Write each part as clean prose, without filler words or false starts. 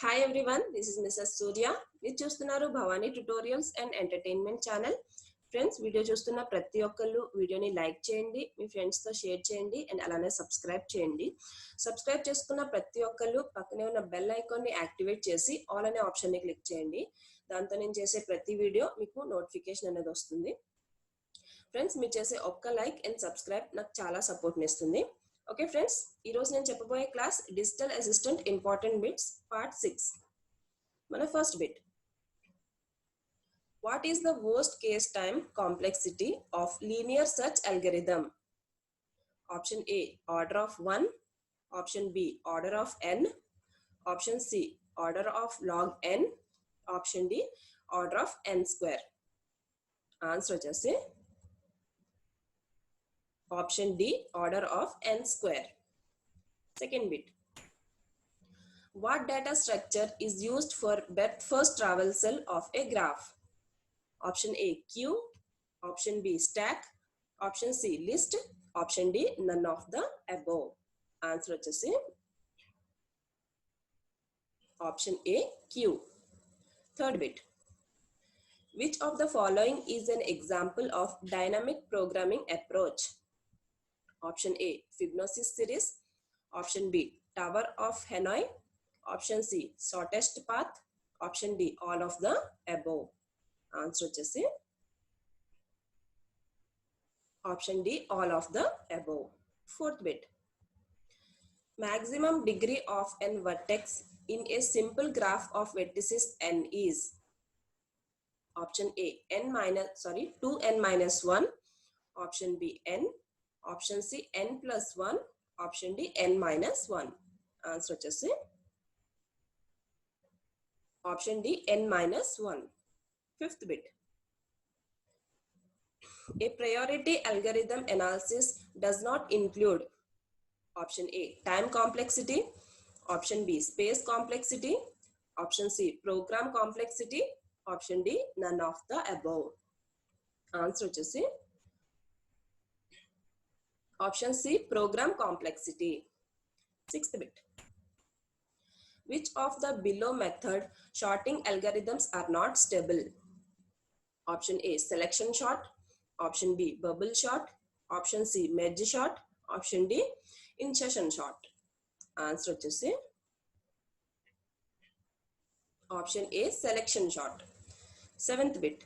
Hi everyone, this is Mrs Surya. మీరు చూస్తున్నారు Bhavani tutorials and entertainment channel. Friends, video చూస్తున్న ప్రతి ఒక్కళ్ళు వీడియోని లైక్ చేయండి, మీ ఫ్రెండ్స్తో షేర్ చేయండి అండ్ అలానే సబ్స్క్రైబ్ చేయండి. సబ్స్క్రైబ్ చేసుకున్న ప్రతి ఒక్కళ్ళు పక్కనే ఉన్న బెల్ ఐకాన్ని యాక్టివేట్ చేసి ఆల్ అనే ఆప్షన్ని క్లిక్ చేయండి. దాంతో నేను చేసే ప్రతి వీడియో మీకు నోటిఫికేషన్ అనేది వస్తుంది. ఫ్రెండ్స్, మీరు చేసే ఒక్క లైక్ అండ్ సబ్స్క్రైబ్ నాకు చాలా సపోర్ట్ని ఇస్తుంది. ఓకే ఫ్రెండ్స్, ఈరోజు నేను చెప్పబోయే class digital assistant important bits part 6. మన first bit, what is the worst case time complexity of linear search algorithm? Option A, order of 1. Option B, order of n. Option C, order of log n. Option D, order of n square. Answer వచ్చేసి option D, order of n square. Second bit, what data structure is used for breadth first traversal of a graph? Option A, queue. Option B, stack. Option C, list. Option D, none of the above. Answer వచ్చేసి option A, queue. Third bit, which of the following is an example of dynamic programming approach? Option A, Fibonacci series. Option B, Tower of Hanoi. Option C, shortest path. Option D, all of the above. Answer వచ్చేసి option D, all of the above. Fourth bit, maximum degree of n vertex in a simple graph of vertices n is? Option A, 2n minus 1. Option B, n. Option C, n plus 1. Option D, n minus 1. Answer వచ్చేసి option D, n minus 1. Fifth bit, a priority algorithm analysis does not include option A, time complexity. Option B, space complexity. Option C, program complexity. Option D, none of the above. Answer వచ్చేసి option C, program complexity. Sixth bit, which of the below method sorting algorithms are not stable? Option A, selection sort. Option B, bubble sort. Option C, merge sort. Option D, insertion sort. Answer వచ్చేసి option A, selection sort. Seventh bit,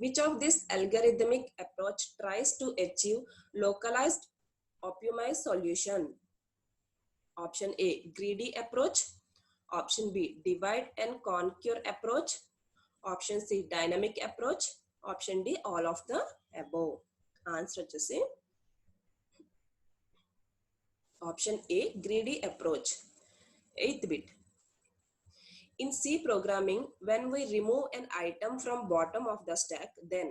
which of this algorithmic approach tries to achieve localized optimized solution? Option A, greedy approach. Option B, divide and conquer approach. Option C, dynamic approach. Option D, all of the above. Answer వచ్చేసి option A, greedy approach. Eighth bit, in C programming, when we remove an item from bottom of the stack, then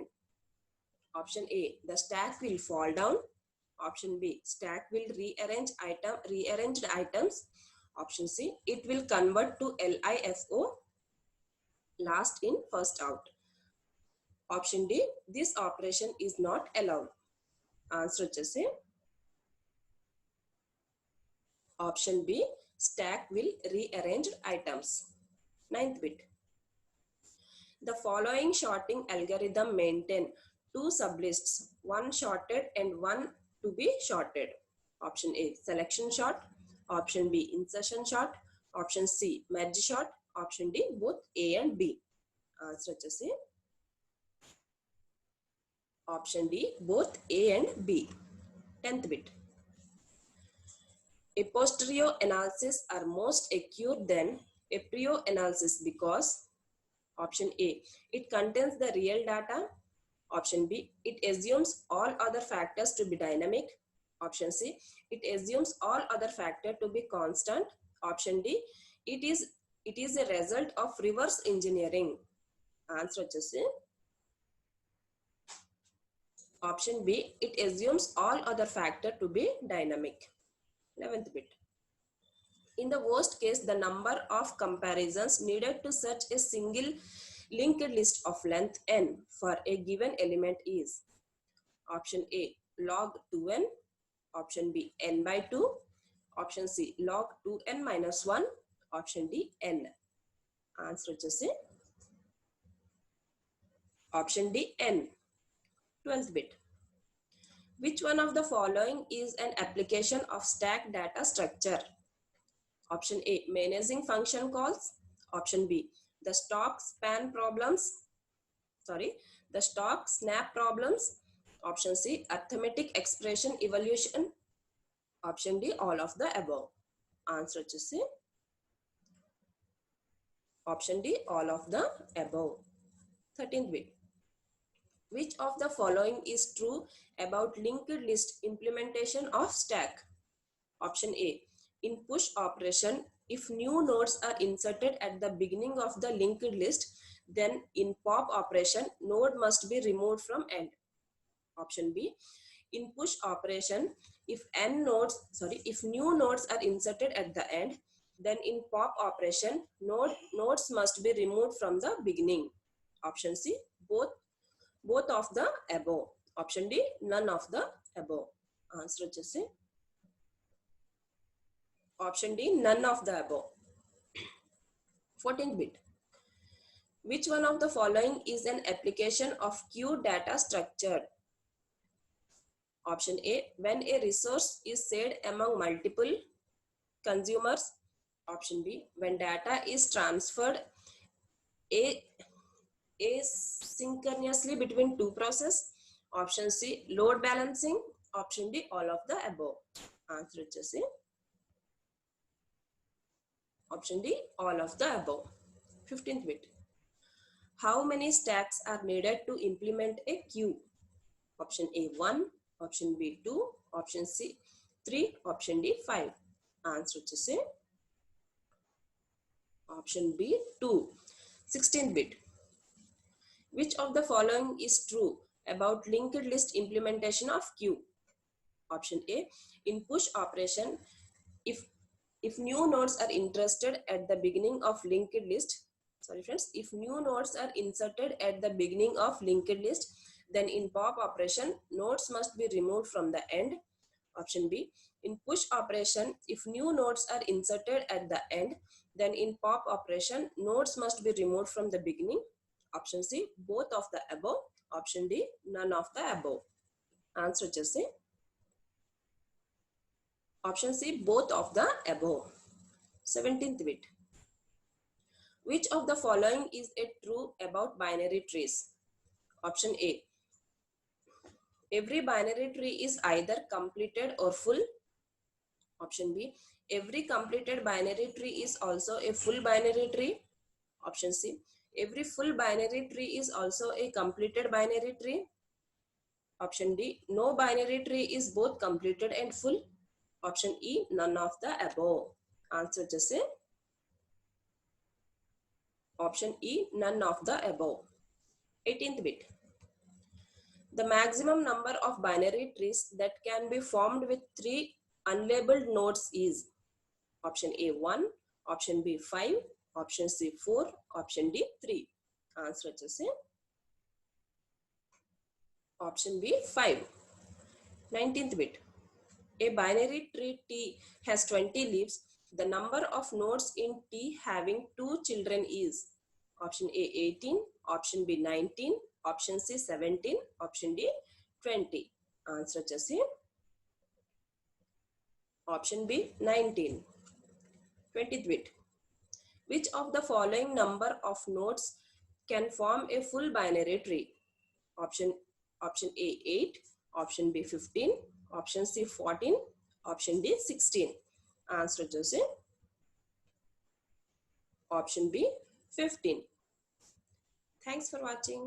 option A, the stack will fall down. Option B, stack will rearranged items. Option C, it will convert to LIFO, last in first out. Option D, this operation is not allowed. Answer వచ్చేసి option B, stack will rearrange items. Ninth bit, the following sorting algorithm maintain two sublists, one sorted and one to be sorted. Option A, selection sort. Option B, insertion sort. Option C, merge sort. Option D, both A and B. Answer వచ్చేసి option D, both A and B. 10th bit, a posterior analysis are most accurate than a prior analysis because option A, it contains the real data. Option B, it assumes all other factors to be dynamic. Option C, it assumes all other factors to be constant. Option D, it is a result of reverse engineering. Answer వచ్చేసి option B, it assumes all other factors to be dynamic. 11th bit, in the worst case, the number of comparisons needed to search a single linked list of length n for a given element is? Option A, log 2n. Option B, n by 2. Option C, log 2n minus 1. Option D n. Answer వచ్చేసి option D n. 12th bit. Which one of the following is an application of stack data structure? Option A, managing function calls. Option B, the stock snap problems. Option C, arithmetic expression evaluation. Option D, all of the above. Answer వచ్చేసి option D, all of the above. 13th bit. Which of the following is true about linked list implementation of stack? Option A, in push operation, if new nodes are inserted at the beginning of the linked list, then in pop operation, node must be removed from end. Option B, in push operation, if new nodes are inserted at the end, then in pop operation, nodes must be removed from the beginning. Option C, both of the above. Option D, none of the above. Answer వచ్చేసి option D, none of the above. 14th bit. Which one of the following is an application of queue data structure? Option A, when a resource is shared among multiple consumers. Option B, when data is transferred asynchronously between two processes. Option C, load balancing. Option D, all of the above. Answer వచ్చేసి option D, all of the above. 15th bit. How many stacks are needed to implement a queue? Option A, 1. Option B, 2. Option C, 3. Option D, 5. Answer వచ్చేసి option B, 2. 16th bit. Which of the following is true about linked list implementation of queue? Option A, in push operation, if new nodes are interested at the beginning of linked list, if new nodes are inserted at the beginning of linked list, then in pop operation, nodes must be removed from the end. Option B, in push operation, if new nodes are inserted at the end, then in pop operation, nodes must be removed from the beginning. Option C, both of the above. Option D, none of the above. Answer వచ్చేసి option C, both of the above. 17th bit. Which of the following is a true about binary trees? Option A, every binary tree is either completed or full. Option B, every completed binary tree is also a full binary tree. Option C, every full binary tree is also a completed binary tree. Option D, no binary tree is both completed and full. Option E, none of the above. Answer వచ్చేసి option E, none of the above. 18th bit. The maximum number of binary trees that can be formed with 3 unlabeled nodes is option A, 1. Option B, 5. Option C, 4. Option D, 3. Answer వచ్చేసి option B, 5. 19th bit. A binary tree T has 20 leaves. The number of nodes in T having 2 children is option A, 18. Option B, 19. Option C, 17. Option D, 20. Answer వచ్చేసి option B, 19. 20th bit. Which of the following number of nodes can form a full binary tree? Option A, 8. Option B, 15. Option C, 14. Option D, 16. Answer వచ్చేసి option B, 15. Thanks for watching.